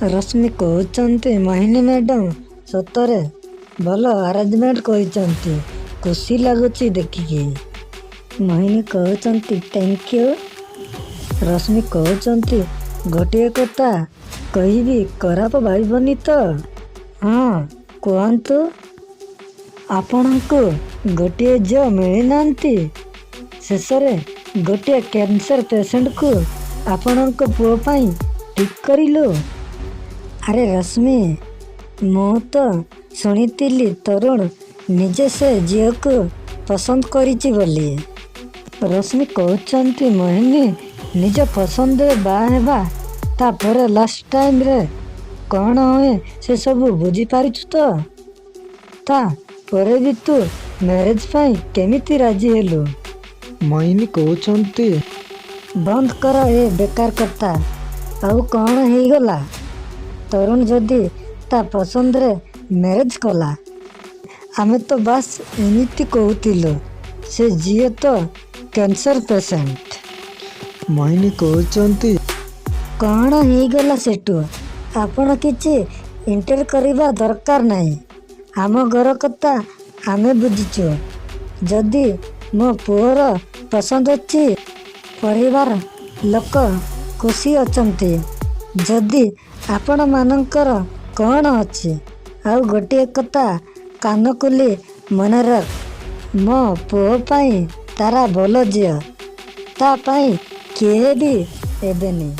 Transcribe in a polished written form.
ରଶ୍ମି କହୁଛନ୍ତି ମୋହିନୀ ମ୍ୟାଡ଼ାମ ସତରେ ଭଲ ଆରେଞ୍ଜମେଣ୍ଟ କରିଛନ୍ତି, ଖୁସି ଲାଗୁଛି ଦେଖିକି। ମୋହିନୀ କହୁଛନ୍ତି ଥ୍ୟାଙ୍କ ୟୁ। ରଶ୍ମି କହୁଛନ୍ତି ଗୋଟିଏ କଥା କହିବି, ଖରାପ ଭାବିବନି ତ? ହଁ କୁହନ୍ତୁ। ଆପଣଙ୍କୁ ଗୋଟିଏ ଝିଅ ମିଳିନାହାନ୍ତି, ଶେଷରେ ଗୋଟିଏ କ୍ୟାନ୍ସର ପେସେଣ୍ଟକୁ ଆପଣଙ୍କ ପୁଅ ପାଇଁ ଠିକ୍ କରିଲୁ। ଆରେ ରଶ୍ମି, ମୁଁ ତ ଶୁଣିଥିଲି ତରୁଣ ନିଜେ ସେ ଝିଅକୁ ପସନ୍ଦ କରିଛି ବୋଲି। ରଶ୍ମି କହୁଛନ୍ତି ମୋହିନୀ ନିଜ ପସନ୍ଦରେ ବାହା ହେବା, ତାପରେ ଲାଷ୍ଟ ଟାଇମରେ କ'ଣ ହୁଏ ସେସବୁ ବୁଝିପାରିଛୁ ତ? ତାପରେ ବି ତୁ ମ୍ୟାରେଜ ପାଇଁ କେମିତି ରାଜି ହେଲୁ? ମୋହିନୀ କହୁଛନ୍ତି ବନ୍ଦ କର ଏ ବେକାର କଥା। ଆଉ କ'ଣ ହେଇଗଲା? ତରୁଣ ଯଦି ତା ପସନ୍ଦରେ ମ୍ୟାରେଜ କଲା, ଆମେ ତ ବାସ୍ ଏମିତି କହୁଥିଲୁ। ସେ ଝିଅ ତ କ୍ୟାନ୍ସର ପେସେଣ୍ଟ। ମୋହିନୀ କହୁଛନ୍ତି କ'ଣ ହେଇଗଲା ସେଠୁ? ଆପଣ କିଛି ଇଣ୍ଟର କରିବା ଦରକାର ନାହିଁ। ଆମ ଘର କଥା ଆମେ ବୁଝିଛୁ। ଯଦି ମୋ ପୁଅର ପସନ୍ଦ ଅଛି, ପରିବାର ଲୋକ ଖୁସି ଅଛନ୍ତି। ଯଦି ଆପଣମାନଙ୍କର କ'ଣ ଅଛି? ଆଉ ଗୋଟିଏ କଥା କାନ ଖୋଲି ମନେ ରଖ, ମୋ ପୁଅ ପାଇଁ ତାରା ଭଲ ଝିଅ, ତା ପାଇଁ କେହି ବି ହେବେନି।